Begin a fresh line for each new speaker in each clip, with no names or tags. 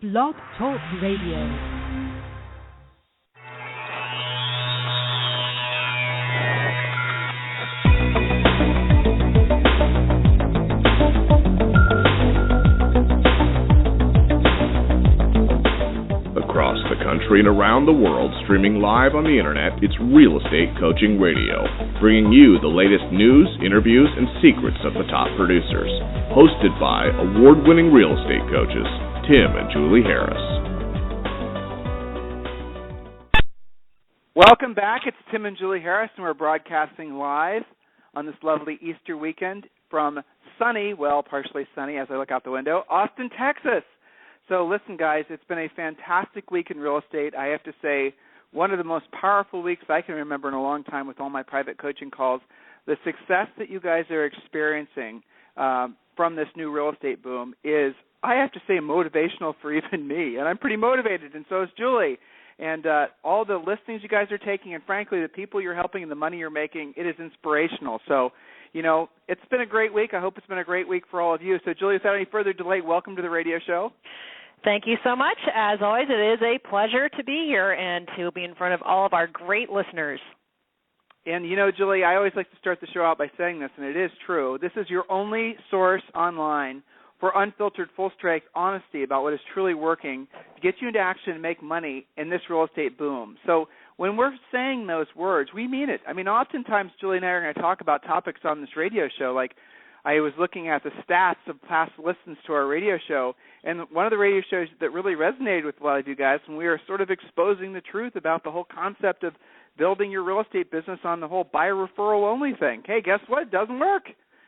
Blog Talk Radio.
Across the country and around the world, streaming live on the internet, it's Real Estate Coaching Radio, bringing you the latest news, interviews, and secrets of the top producers. Hosted by award-winning real estate coaches, Tim and Julie Harris.
Welcome back. It's Tim and Julie Harris, and we're broadcasting live on this lovely Easter weekend from sunny, well, partially sunny as I look out the window, Austin, Texas. So listen, guys, it's been a fantastic week in real estate. I have to say, one of the most powerful weeks I can remember in a long time with all my private coaching calls. The success that you guys are experiencing from this new real estate boom is, I have to say, motivational for even me. And I'm pretty motivated, and so is Julie. And all the listings you guys are taking, and frankly, the people you're helping and the money you're making, it is inspirational. So, you know, it's been a great week. I hope it's been a great week for all of you. So, Julie, without any further delay, welcome to the radio show.
Thank you so much. As always, it is a pleasure to be here and to be in front of all of our great listeners.
And, you know, Julie, I always like to start the show out by saying this, and it is true. This is your only source online for unfiltered, full-strength honesty about what is truly working to get you into action and make money in this real estate boom. So when we're saying those words, we mean it. I mean, oftentimes Julie and I are going to talk about topics on this radio show, like I was looking at the stats of past listens to our radio show, and one of the radio shows that really resonated with a lot of you guys, when we were sort of exposing the truth about the whole concept of building your real estate business on the whole buyer referral only thing. Hey, guess what? It doesn't work.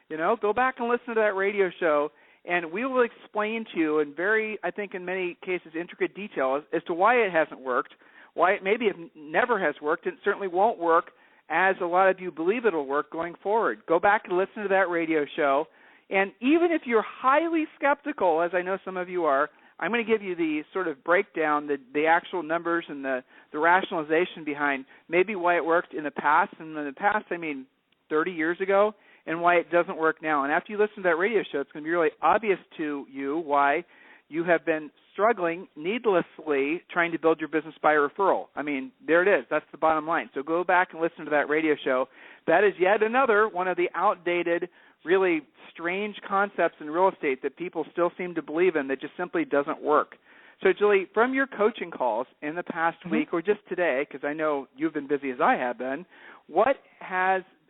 You know, go back and listen to that radio show, and we will explain to you in very, I think in many cases, intricate detail as to why it hasn't worked, why it maybe never has worked, and it certainly won't work as a lot of you believe it will work going forward. Go back and listen to that radio show. And even if you're highly skeptical, as I know some of you are, I'm going to give you the sort of breakdown, the actual numbers and the rationalization behind maybe why it worked in the past, and in the past I mean 30 years ago, and why it doesn't work now. And after you listen to that radio show, it's going to be really obvious to you why you have been struggling needlessly trying to build your business by referral. I mean, there it is. That's the bottom line. So go back and listen to that radio show. That is yet another one of the outdated, really strange concepts in real estate that people still seem to believe in that just simply doesn't work. So, Julie, from your coaching calls in the past week or just today, because I know you've been busy as I have been,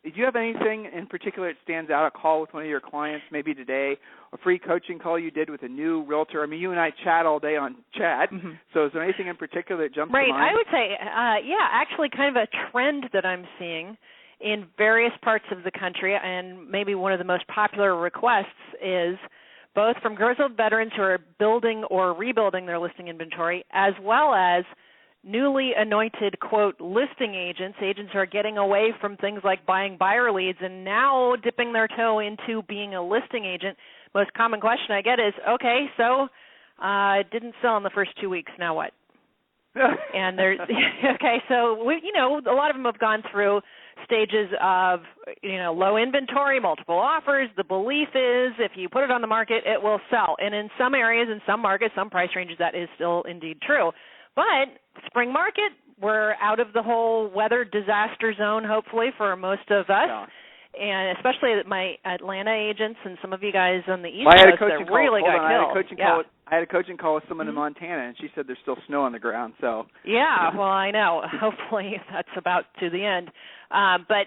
do you have anything in particular that stands out, a call with one of your clients maybe today, a free coaching call you did with a new realtor? I mean, you and I chat all day on chat, so is there anything in particular that jumps to mind?
Right, I would say, actually kind of a trend that I'm seeing in various parts of the country, and maybe one of the most popular requests is both from grizzled veterans who are building or rebuilding their listing inventory, as well as newly anointed, quote, listing agents who are getting away from things like buying buyer leads and now dipping their toe into being a listing agent. Most common question I get is, okay, so it didn't sell in the first 2 weeks, now what? And there's, okay, so, a lot of them have gone through stages of, low inventory, multiple offers. The belief is if you put it on the market, it will sell. And in some areas, in some markets, some price ranges, that is still indeed true. But spring market, we're out of the whole weather disaster zone, hopefully, for most of us. Yeah. And especially my Atlanta agents and some of you guys on the East Coast that really got killed.
I had a coaching call with someone in Montana, and she said there's still snow on the ground. So
yeah, well, I know. Hopefully that's about to the end. But,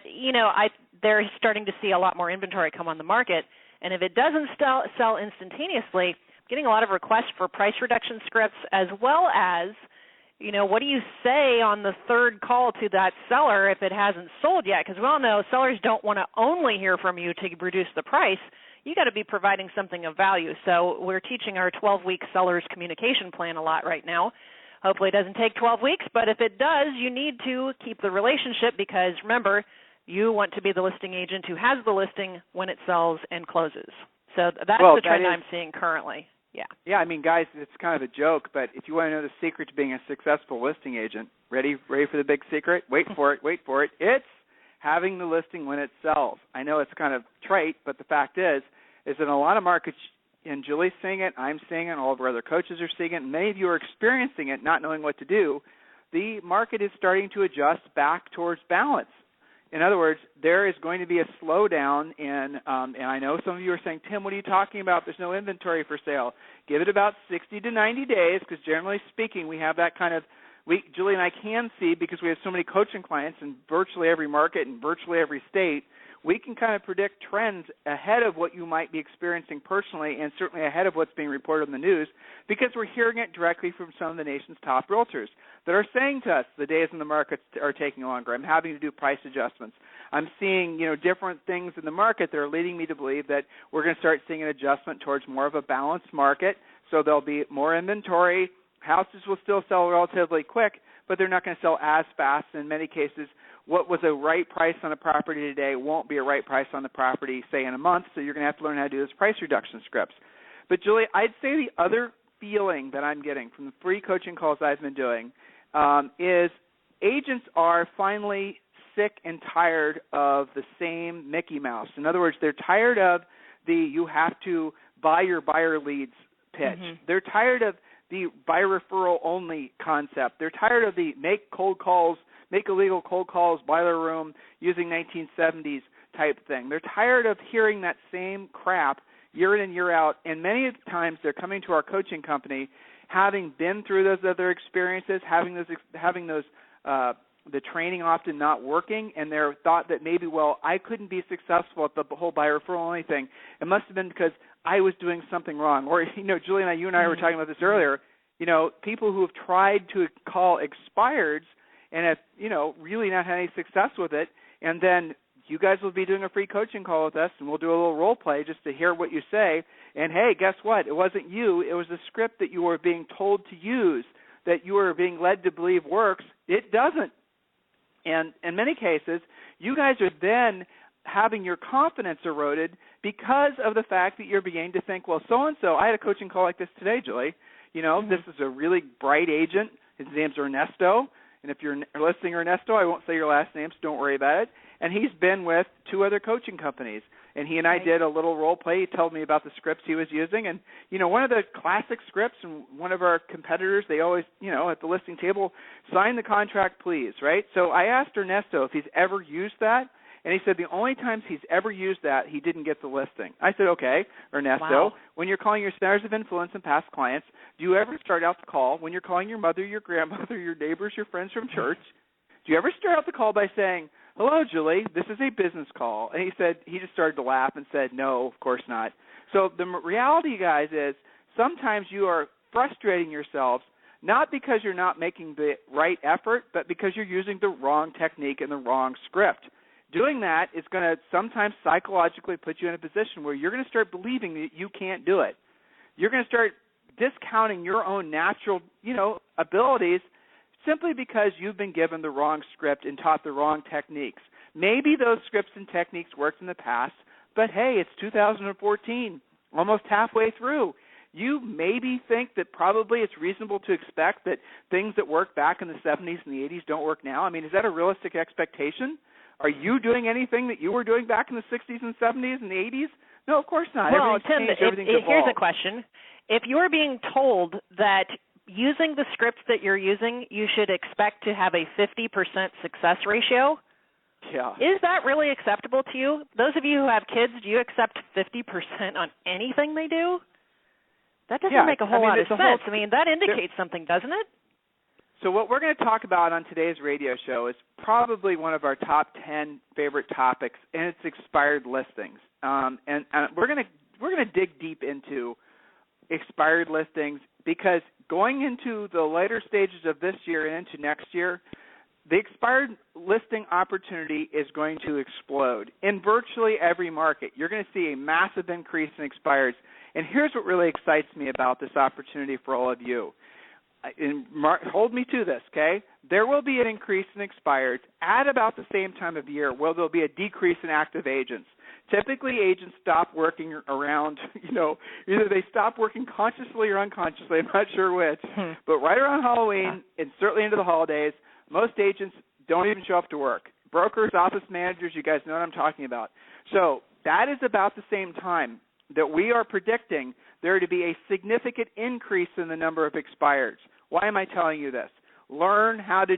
they're starting to see a lot more inventory come on the market. And if it doesn't sell instantaneously, I'm getting a lot of requests for price reduction scripts, as well as, what do you say on the third call to that seller if it hasn't sold yet? Because we all know sellers don't want to only hear from you to reduce the price. You got to be providing something of value. So we're teaching our 12-week seller's communication plan a lot right now. Hopefully it doesn't take 12 weeks, but if it does, you need to keep the relationship because, remember, you want to be the listing agent who has the listing when it sells and closes. So that's the trend I'm seeing currently. Yeah.
Yeah, I mean, guys, it's kind of a joke, but if you want to know the secret to being a successful listing agent, ready for the big secret? Wait for it. It's having the listing when it sells. I know it's kind of trite, but the fact is that in a lot of markets, and Julie's seeing it, I'm seeing it, all of our other coaches are seeing it, and many of you are experiencing it, not knowing what to do, the market is starting to adjust back towards balance. In other words, there is going to be a slowdown and I know some of you are saying, Tim, what are you talking about? There's no inventory for sale. Give it about 60 to 90 days because generally speaking, we have that kind of, Julie and I can see because we have so many coaching clients in virtually every market and virtually every state, we can kind of predict trends ahead of what you might be experiencing personally and certainly ahead of what's being reported in the news because we're hearing it directly from some of the nation's top realtors that are saying to us the days in the markets are taking longer. I'm having to do price adjustments. I'm seeing, different things in the market that are leading me to believe that we're going to start seeing an adjustment towards more of a balanced market, so there'll be more inventory. Houses will still sell relatively quick, but they're not going to sell as fast. In many cases, what was a right price on a property today won't be a right price on the property, say, in a month, so you're going to have to learn how to do those price reduction scripts. But, Julie, I'd say the other feeling that I'm getting from the free coaching calls I've been doing is agents are finally sick and tired of the same Mickey Mouse. In other words, they're tired of the you have to buy your buyer leads pitch. Mm-hmm. They're tired of the by referral only concept. They're tired of the make illegal cold calls, boiler room, using 1970s type thing. They're tired of hearing that same crap year in and year out, and many of the times they're coming to our coaching company having been through those other experiences, having the training often not working, and their thought that maybe, I couldn't be successful at the whole buy referral only thing. It must have been because I was doing something wrong. Or, Julie and you and I were talking about this earlier, people who have tried to call expireds and have, really not had any success with it, and then you guys will be doing a free coaching call with us, and we'll do a little role play just to hear what you say. And, hey, guess what? It wasn't you. It was the script that you were being told to use, that you were being led to believe works. It doesn't. And in many cases, you guys are then having your confidence eroded because of the fact that you're beginning to think, so-and-so, I had a coaching call like this today, Julie. This is a really bright agent. His name's Ernesto. And if you're listening, Ernesto, I won't say your last name, so don't worry about it. And he's been with 2 other coaching companies. And he and I did a little role play. He told me about the scripts he was using. And, one of the classic scripts, and one of our competitors, they always, at the listing table, sign the contract, please, right? So I asked Ernesto if he's ever used that. And he said the only times he's ever used that, he didn't get the listing. I said, okay, Ernesto, when you're calling your centers of influence and past clients, do you ever start out the call, when you're calling your mother, your grandmother, your neighbors, your friends from church, do you ever start out the call by saying, hello, Julie, this is a business call? And he just started to laugh and said, no, of course not. So the reality, guys, is sometimes you are frustrating yourselves not because you're not making the right effort, but because you're using the wrong technique and the wrong script. Doing that is going to sometimes psychologically put you in a position where you're going to start believing that you can't do it. You're going to start discounting your own natural, abilities simply because you've been given the wrong script and taught the wrong techniques. Maybe those scripts and techniques worked in the past, but hey, it's 2014, almost halfway through. You maybe think that probably it's reasonable to expect that things that worked back in the 70s and the 80s don't work now. I mean, is that a realistic expectation? Are you doing anything that you were doing back in the 60s and 70s and the 80s? No, of course not.
Well, Tim, here's a question. If you're being told that using the script that you're using, you should expect to have a 50% success ratio, is that really acceptable to you? Those of you who have kids, do you accept 50% on anything they do? That doesn't make a whole lot of sense. That indicates something, doesn't it?
So what we're going to talk about on today's radio show is probably one of our top 10 favorite topics, and it's expired listings. And we're going to dig deep into expired listings because going into the later stages of this year and into next year, the expired listing opportunity is going to explode in virtually every market. You're going to see a massive increase in expireds. And here's what really excites me about this opportunity for all of you. Hold me to this, okay? There will be an increase in expireds at about the same time of year where there'll be a decrease in active agents. Typically, agents stop working around, either they stop working consciously or unconsciously, I'm not sure which, but right around Halloween and certainly into the holidays, most agents don't even show up to work. Brokers, office managers, you guys know what I'm talking about. So that is about the same time that we are predicting there to be a significant increase in the number of expireds. Why am I telling you this? Learn how to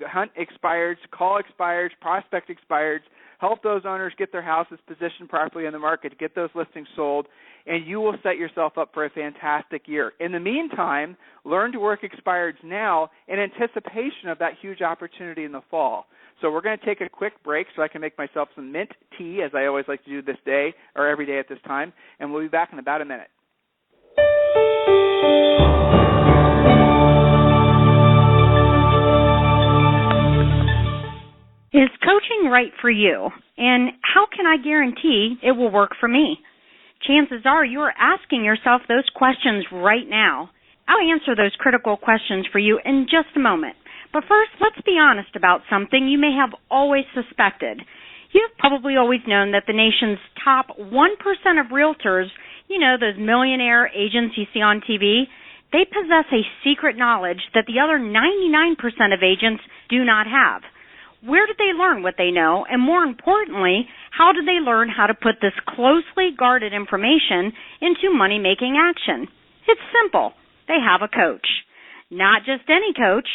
hunt expireds, call expireds, prospect expireds, help those owners get their houses positioned properly in the market to get those listings sold, and you will set yourself up for a fantastic year. In the meantime, learn to work expireds now in anticipation of that huge opportunity in the fall. So we're going to take a quick break so I can make myself some mint tea, as I always like to do this day or every day at this time, and we'll be back in about a minute.
Is coaching right for you? And how can I guarantee it will work for me? Chances are you are asking yourself those questions right now. I'll answer those critical questions for you in just a moment. But first, let's be honest about something you may have always suspected. You've probably always known that the nation's top 1% of realtors, those millionaire agents you see on TV, they possess a secret knowledge that the other 99% of agents do not have. Where did they learn what they know? And more importantly, how did they learn how to put this closely guarded information into money-making action? It's simple. They have a coach. Not just any coach.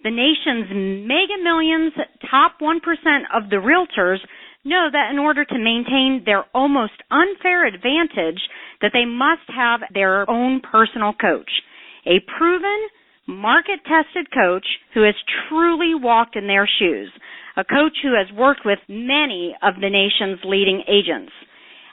The nation's mega millions, top 1% of the realtors know that in order to maintain their almost unfair advantage, that they must have their own personal coach. A proven, market-tested coach who has truly walked in their shoes. A coach who has worked with many of the nation's leading agents.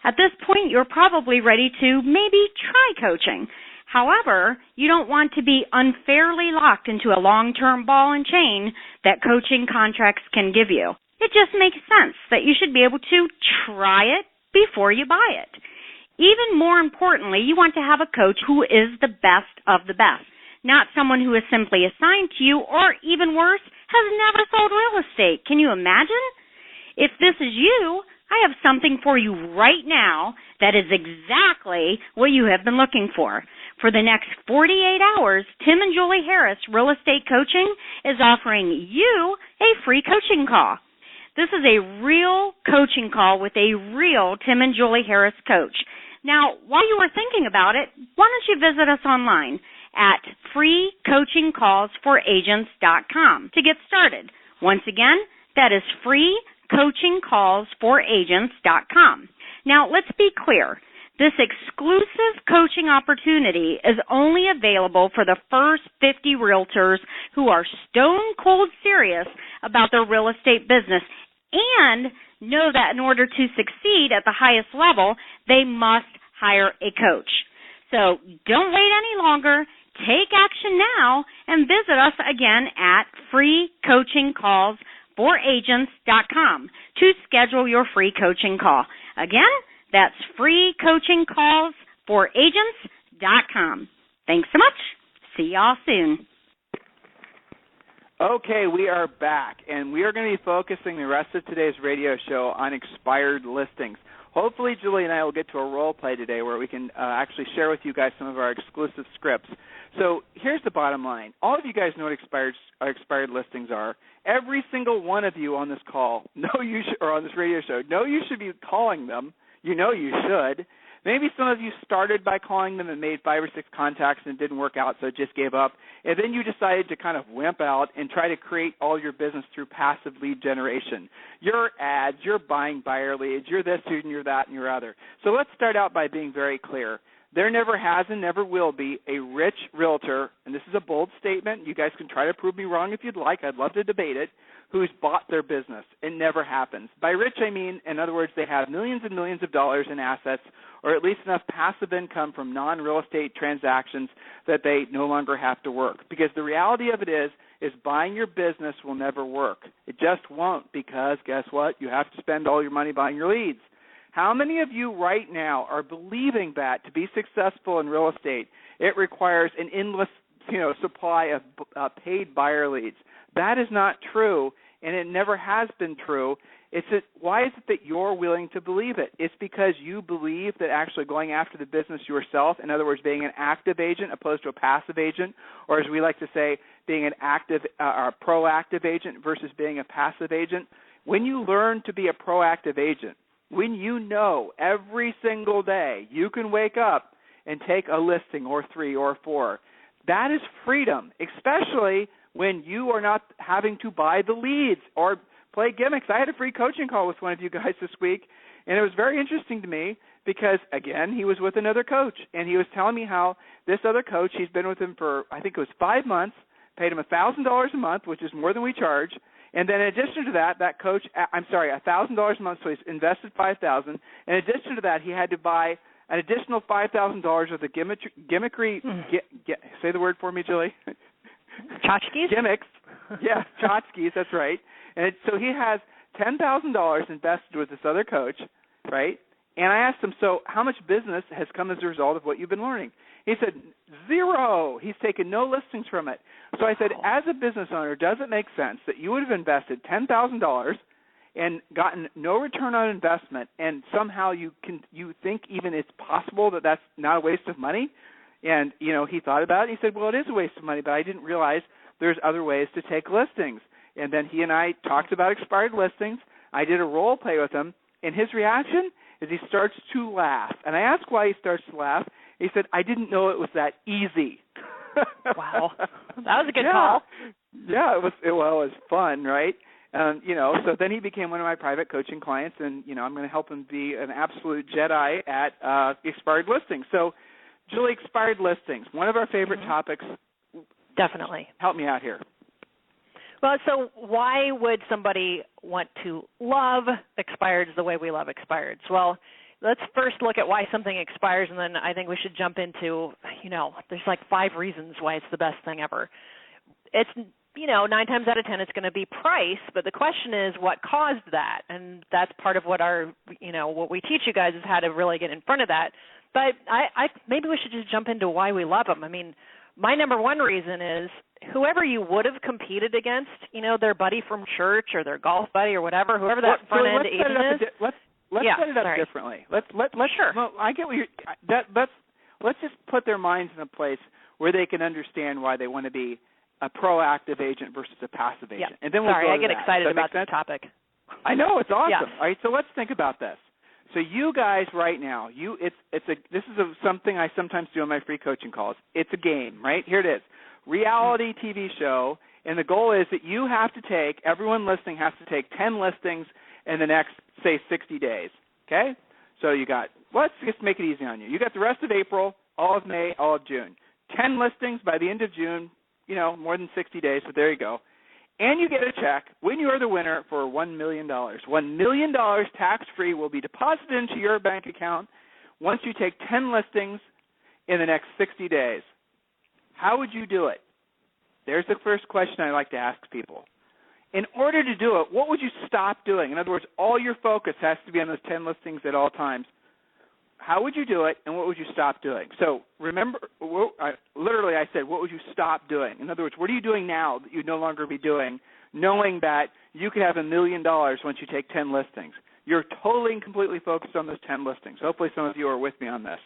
At this point, you're probably ready to maybe try coaching. However, you don't want to be unfairly locked into a long-term ball and chain that coaching contracts can give you. It just makes sense that you should be able to try it before you buy it. Even more importantly, you want to have a coach who is the best of the best, not someone who is simply assigned to you or, even worse, has never sold real estate. Can you imagine? If this is you, I have something for you right now that is exactly what you have been looking for. For the next 48 hours, Tim and Julie Harris Real Estate Coaching is offering you a free coaching call. This is a real coaching call with a real Tim and Julie Harris coach. Now, while you are thinking about it, why don't you visit us online at freecoachingcallsforagents.com to get started. Once again, that is freecoachingcallsforagents.com. Now, let's be clear. This exclusive coaching opportunity is only available for the first 50 realtors who are stone cold serious about their real estate business and know that in order to succeed at the highest level, they must hire a coach. So don't wait any longer. Take action now and visit us again at freecoachingcallsforagents.com to schedule your free coaching call. Again, that's freecoachingcallsforagents.com. Thanks so much. See y'all soon.
Okay, we are back, and we are going to be focusing the rest of today's radio show on expired listings. Hopefully, Julie and I will get to a role play today where we can actually share with you guys some of our exclusive scripts. So here's the bottom line. All of you guys know what expired listings are. Every single one of you on this call, or on this radio show, know you should be calling them. You know you should. Maybe some of you started by calling them and made 5 or 6 contacts and it didn't work out, so just gave up. And then you decided to kind of wimp out and try to create all your business through passive lead generation. Your ads, you're buying buyer leads, you're this, you're that, and you're other. So let's start out by being very clear. There never has and never will be a rich realtor, and this is a bold statement. You guys can try to prove me wrong if you'd like. I'd love to debate it. Who's bought their business. It never happens. By rich, I mean, in other words, they have millions and millions of dollars in assets or at least enough passive income from non-real estate transactions that they no longer have to work. Because the reality of it is buying your business will never work. It just won't because, guess what? You have to spend all your money buying your leads. How many of you right now are believing that to be successful in real estate, it requires an endless supply of paid buyer leads? That is not true, and it never has been true. Why is it that you're willing to believe it? It's because you believe that actually going after the business yourself, in other words, being an active agent opposed to a passive agent, or as we like to say, being an active or proactive agent versus being a passive agent. When you learn to be a proactive agent, when you know every single day you can wake up and take a listing or 3 or 4. That is freedom, especially when you are not having to buy the leads or play gimmicks. I had a free coaching call with one of you guys this week, and it was very interesting to me because, again, he was with another coach, and he was telling me how this other coach, he's been with him for, I think it was 5 months, paid him $1,000 a month, which is more than we charge. And then in addition to that, that coach, $1,000 a month, so he's invested $5,000. In addition to that, he had to buy an additional $5,000 of the gimmickry, say the word for me, Julie.
Tchotchkes?
Gimmicks. Yeah, tchotchkes, that's right. And so he has $10,000 invested with this other coach, right? And I asked him, so how much business has come as a result of what you've been learning? He said, 0. He's taken no listings from it. So I said, as a business owner, does it make sense that you would have invested $10,000 and gotten no return on investment, and somehow you think even it's possible that that's not a waste of money? And, he thought about it. He said, well, it is a waste of money, but I didn't realize there's other ways to take listings. And then he and I talked about expired listings. I did a role play with him, and his reaction is he starts to laugh. And I asked why he starts to laugh. He said, I didn't know it was that easy.
Wow. That was a good call.
Yeah, it was fun, right? So then he became one of my private coaching clients, and, I'm going to help him be an absolute Jedi at expired listings. So, Julie, expired listings, one of our favorite topics.
Definitely.
Help me out here.
Well, so why would somebody want to love expireds the way we love expireds? Well, let's first look at why something expires, and then I think we should jump into, there's like 5 reasons why it's the best thing ever. It's, 9 times out of 10 it's going to be price, but the question is what caused that, and that's part of what what we teach you guys is how to really get in front of that. But I maybe we should just jump into why we love them. I mean, my number one reason is whoever you would have competed against, their buddy from church or their golf buddy or whatever, whoever that front-end agent is.
Let's set it up differently. Let's
sure.
Well, I get what you're. Let's just put their minds in a place where they can understand why they want to be a proactive agent versus a passive agent.
Yep.
And then we'll go to
I get excited about this topic.
I know, it's awesome.
Yes.
All right, so let's think about this. So you guys right now, this is something I sometimes do on my free coaching calls. It's a game, right? Here it is. Reality TV show, and the goal is that everyone listening has to take 10 listings in the next, say, 60 days, okay? So let's just make it easy on you. You got the rest of April, all of May, all of June. 10 listings by the end of June, more than 60 days, but there you go. And you get a check when you are the winner for $1 million. $1 million tax-free will be deposited into your bank account once you take 10 listings in the next 60 days. How would you do it? There's the first question I like to ask people. In order to do it, what would you stop doing? In other words, all your focus has to be on those 10 listings at all times. How would you do it, and what would you stop doing? So remember, I said, what would you stop doing? In other words, what are you doing now that you'd no longer be doing, knowing that you could have $1 million once you take 10 listings? You're totally and completely focused on those 10 listings. Hopefully some of you are with me on this.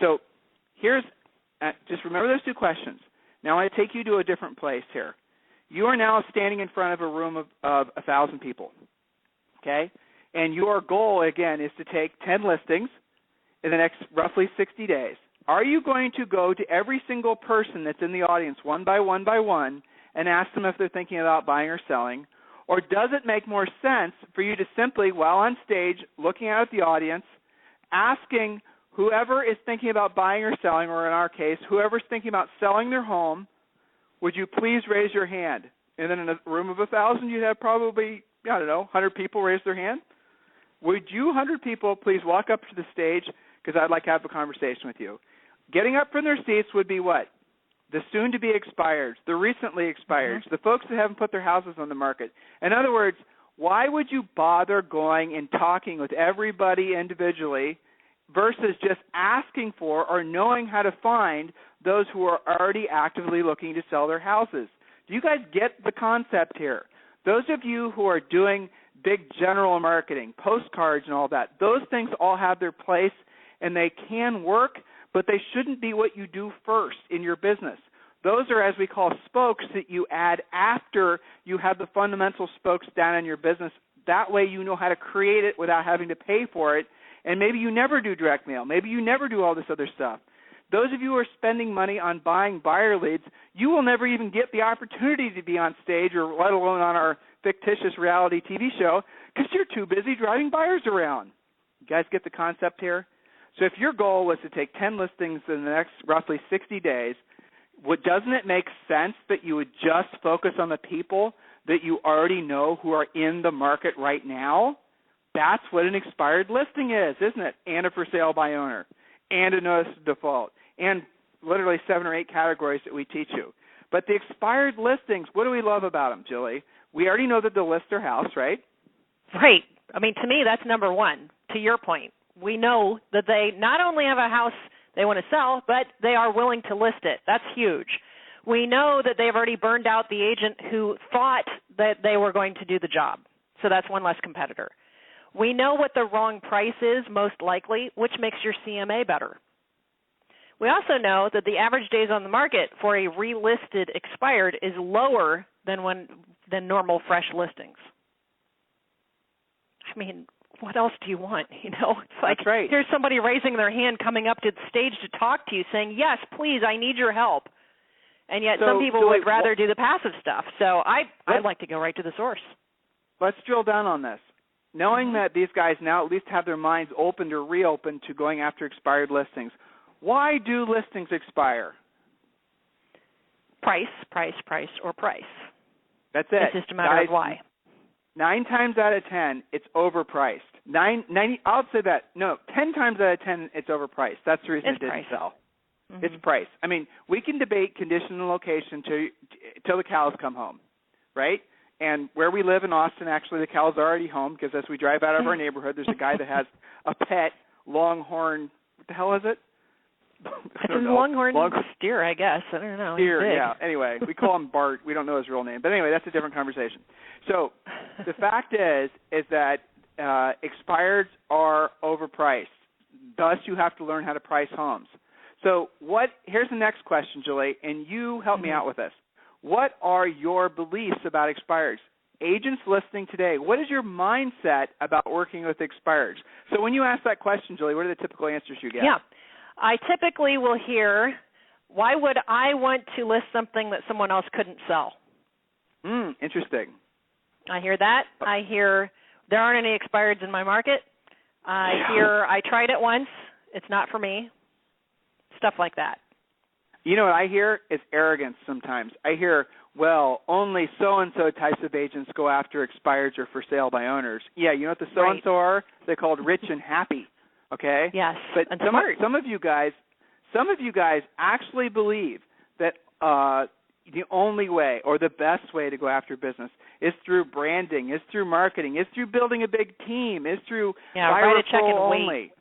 So just remember those 2 questions. Now I take you to a different place here. You are now standing in front of a room of 1,000 people, okay? And your goal, again, is to take 10 listings in the next roughly 60 days. Are you going to go to every single person that's in the audience one by one and ask them if they're thinking about buying or selling? Or does it make more sense for you to simply, while on stage, looking out at the audience, asking whoever is thinking about buying or selling, or in our case, whoever's thinking about selling their home, would you please raise your hand? And then in a room of 1,000, you'd have probably, 100 people raise their hand. Would you 100 people please walk up to the stage, because I'd like to have a conversation with you. Getting up from their seats would be what? The soon-to-be expireds, the recently expireds, the folks that haven't put their houses on the market. In other words, why would you bother going and talking with everybody individually versus just asking for or knowing how to find those who are already actively looking to sell their houses? Do you guys get the concept here? Those of you who are doing big general marketing, postcards and all that, those things all have their place, and they can work, but they shouldn't be what you do first in your business. Those are, as we call, spokes that you add after you have the fundamental spokes down in your business. That way you know how to create it without having to pay for it, and maybe you never do direct mail. Maybe you never do all this other stuff. Those of you who are spending money on buying buyer leads, you will never even get the opportunity to be on stage or let alone on our fictitious reality TV show because you're too busy driving buyers around. You guys get the concept here? So if your goal was to take 10 listings in the next roughly 60 days, doesn't it make sense that you would just focus on the people that you already know who are in the market right now? That's what an expired listing is, isn't it? And a for sale by owner, and a notice of default, and literally 7 or 8 categories that we teach you. But the expired listings, what do we love about them, Julie? We already know that they'll list their house, right?
Right. I mean, to me, that's number one, to your point. We know that they not only have a house they want to sell, but they are willing to list it. That's huge. We know that they've already burned out the agent who thought that they were going to do the job. So that's one less competitor. We know what the wrong price is, most likely, which makes your CMA better. We also know that the average days on the market for a relisted expired is lower than normal fresh listings. I mean, what else do you want? You know, it's like
That's right.
Here's somebody raising their hand coming up to the stage to talk to you saying, yes, please, I need your help. And yet some people would rather do the passive stuff. So I'd like to go right to the source.
Let's drill down on this. Knowing that these guys now at least have their minds opened or reopened to going after expired listings, why do listings expire?
Price, or price.
That's it.
It's just a matter of why.
9 times out of 10, it's overpriced. 10 times out of 10, it's overpriced. That's the reason it didn't sell. Mm-hmm. It's price. I mean, we can debate condition and location till the cows come home, right? And where we live in Austin, actually, the cows are already home because as we drive out of our neighborhood, there's a guy that has a pet longhorn. What the hell is it?
It's a longhorn steer, I guess. I don't know.
Steer, yeah. Anyway, we call him Bart. We don't know his real name. But anyway, that's a different conversation. So the fact is that expireds are overpriced. Thus, you have to learn how to price homes. So here's the next question, Julie, and you help me out with this. What are your beliefs about expireds? Agents listening today, what is your mindset about working with expireds? So when you ask that question, Julie, what are the typical answers you get?
Yeah. I typically will hear, why would I want to list something that someone else couldn't sell?
Interesting.
I hear that. I hear there aren't any expireds in my market. I hear I tried it once. It's not for me. Stuff like that.
You know what I hear is arrogance sometimes. I hear, well, only so-and-so types of agents go after expireds or for sale by owners. Yeah, you know what the so-and-so are? They're called rich and happy. Okay?
Yes,
but
and
some of you guys actually believe that the only way or the best way to go after business is through branding, is through marketing, is through building a big team, is through
write a check and
only.
wait.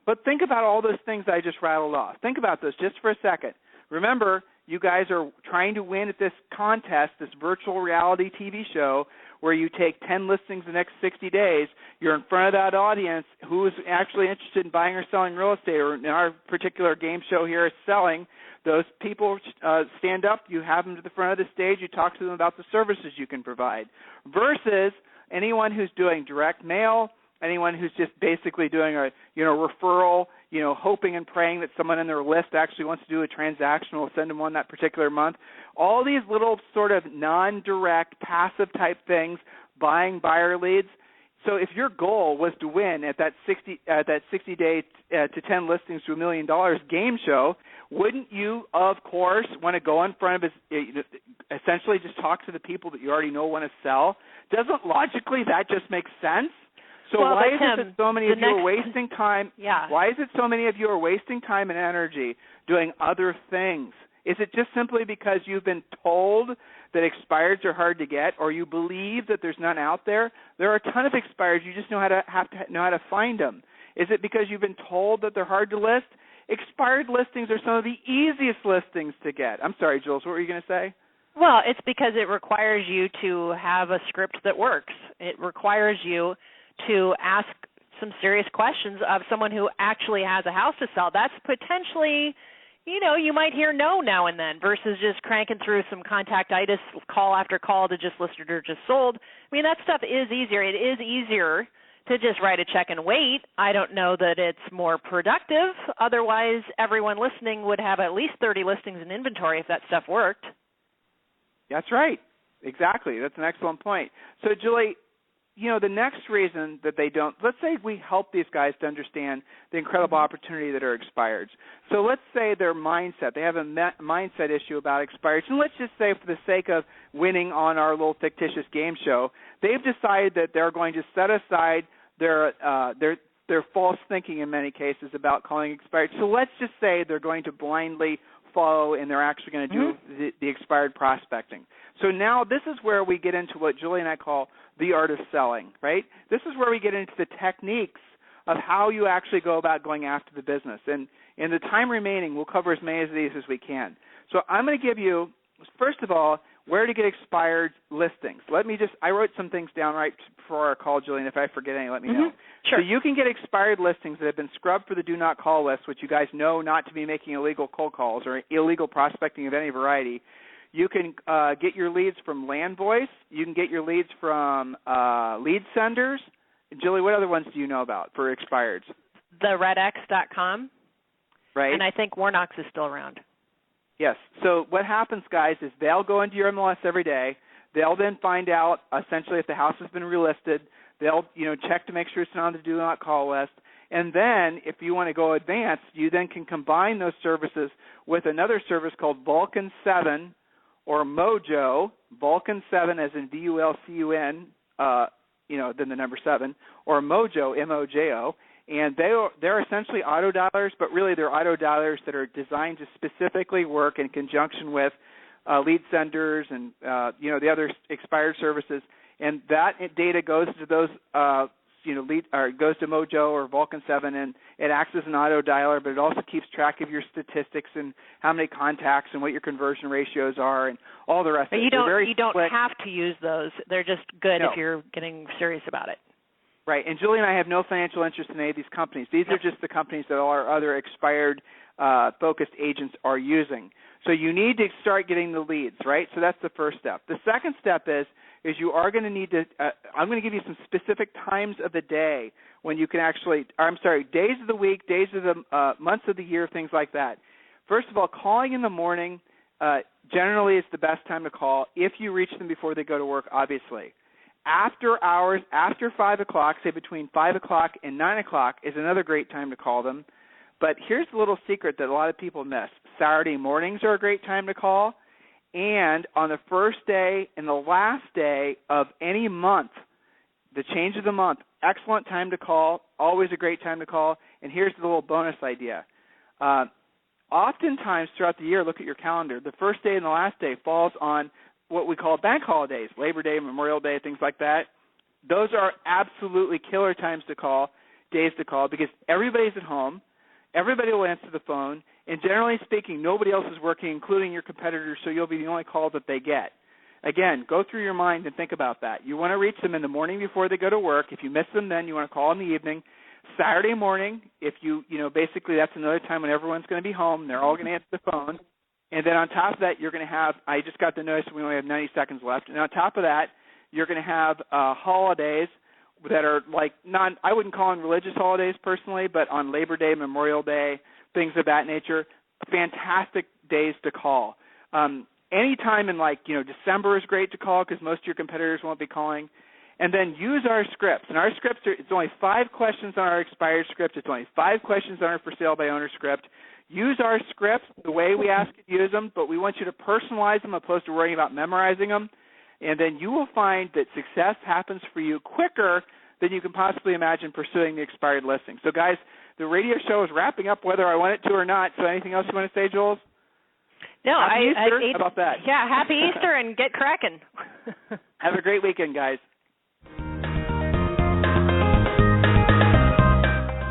But think about all those things I just rattled off. Think about those just for a second. Remember, you guys are trying to win at this contest, this virtual reality TV show, where you take 10 listings the next 60 days. You're in front of that audience who is actually interested in buying or selling real estate, or in our particular game show here is selling. Those people stand up. You have them to the front of the stage. You talk to them about the services you can provide, versus anyone who's doing direct mail, anyone who's just basically doing a referral, hoping and praying that someone in their list actually wants to do a transaction, will send them one that particular month. All these little sort of non-direct, passive type things, buying buyer leads. So if your goal was to win at that 60-day to 10 listings to $1 million game show, wouldn't you, of course, want to go in front of essentially just talk to the people that you already know want to sell? Doesn't logically that just make sense? So why is it that so many of you are wasting time?
Yeah.
Why is it so many of you are wasting time and energy doing other things? Is it just simply because you've been told that expireds are hard to get, or you believe that there's none out there? There are a ton of expireds. You just have to know how to find them. Is it because you've been told that they're hard to list? Expired listings are some of the easiest listings to get. I'm sorry, Jules, what were you going to say?
Well, it's because it requires you to have a script that works. It requires you to ask some serious questions of someone who actually has a house to sell. That's potentially, you might hear no now and then versus just cranking through some contactitis call after call to just listed or just sold. I mean, that stuff is easier. It is easier to just write a check and wait. I don't know that it's more productive. Otherwise, everyone listening would have at least 30 listings in inventory if that stuff worked.
That's right. Exactly. That's an excellent point. So, Julie, the next reason that they don't, let's say we help these guys to understand the incredible opportunity that are expireds. So let's say their mindset, they have a mindset issue about expireds, and let's just say for the sake of winning on our little fictitious game show, they've decided that they're going to set aside their false thinking in many cases about calling expired. So let's just say they're going to blindly follow and they're actually going to do the expired prospecting. So now this is where we get into what Julie and I call the art of selling, right? This is where we get into the techniques of how you actually go about going after the business. And in the time remaining, we'll cover as many of these as we can. So I'm going to give you, first of all, where to get expired listings. I wrote some things down right before our call, Julie, and if I forget any, let me know.
Sure.
So you can get expired listings that have been scrubbed for the do not call list, which you guys know not to be making illegal cold calls or illegal prospecting of any variety. You can get your leads from Land Voice. You can get your leads from lead senders. Julie, what other ones do you know about for expireds?
TheRedX.com.
Right.
And I think Warnock's is still around.
Yes. So what happens, guys, is they'll go into your MLS every day. They'll then find out essentially if the house has been relisted. They'll check to make sure it's not on the do not call list. And then if you want to go advanced, you then can combine those services with another service called Vulcan 7 or Mojo, Vulcan 7 as in VULCUN, then the number 7, or Mojo, MOJO. And they're essentially auto dialers, but really they're auto dialers that are designed to specifically work in conjunction with lead senders and the other expired services. And that data goes to those goes to Mojo or Vulcan 7, and it acts as an auto dialer, but it also keeps track of your statistics and how many contacts and what your conversion ratios are and all the rest of it.
You don't have to use those. They're just good if you're getting serious about it.
Right, and Julie and I have no financial interest in any of these companies. These are just the companies that all our other expired focused agents are using. So you need to start getting the leads, right? So that's the first step. The second step is you are going to need to I'm going to give you some specific times of the day when you can days of the week, days of the months of the year, things like that. First of all, calling in the morning generally is the best time to call if you reach them before they go to work, obviously. After hours, after 5 o'clock, say between 5 o'clock and 9 o'clock is another great time to call them. But here's the little secret that a lot of people miss. Saturday mornings are a great time to call. And on the first day and the last day of any month, the change of the month, excellent time to call, always a great time to call. And here's the little bonus idea. Oftentimes throughout the year, look at your calendar, the first day and the last day falls on what we call bank holidays, Labor Day, Memorial Day, things like that. Those are absolutely killer times to call, days to call, because everybody's at home, everybody will answer the phone, and generally speaking, nobody else is working, including your competitors, so you'll be the only call that they get. Again, go through your mind and think about that. You want to reach them in the morning before they go to work. If you miss them then, you want to call in the evening. Saturday morning, if basically that's another time when everyone's going to be home, they're all going to answer the phone. And then on top of that, you're going to have, I just got the notice we only have 90 seconds left, and on top of that, you're going to have holidays that are I wouldn't call them religious holidays personally, but on Labor Day, Memorial Day, things of that nature, fantastic days to call. Any time in December is great to call because most of your competitors won't be calling. And then use our scripts. And our scripts, it's only 5 questions on our expired script. It's only 5 questions on our for sale by owner script. Use our scripts the way we ask you to use them, but we want you to personalize them opposed to worrying about memorizing them. And then you will find that success happens for you quicker than you can possibly imagine pursuing the expired listing. So, guys, the radio show is wrapping up whether I want it to or not. So anything else you want to say, Jules?
No,
happy Easter. How about that?
Yeah, happy Easter and get cracking.
Have a great weekend, guys.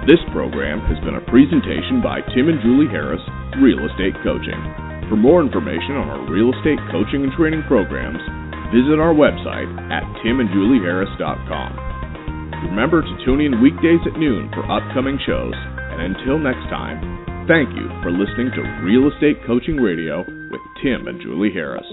This program has been a presentation by Tim and Julie Harris, Real Estate Coaching. For more information on our real estate coaching and training programs, visit our website at timandjulieharris.com. Remember to tune in weekdays at noon for upcoming shows, and until next time, thank you for listening to Real Estate Coaching Radio with Tim and Julie Harris.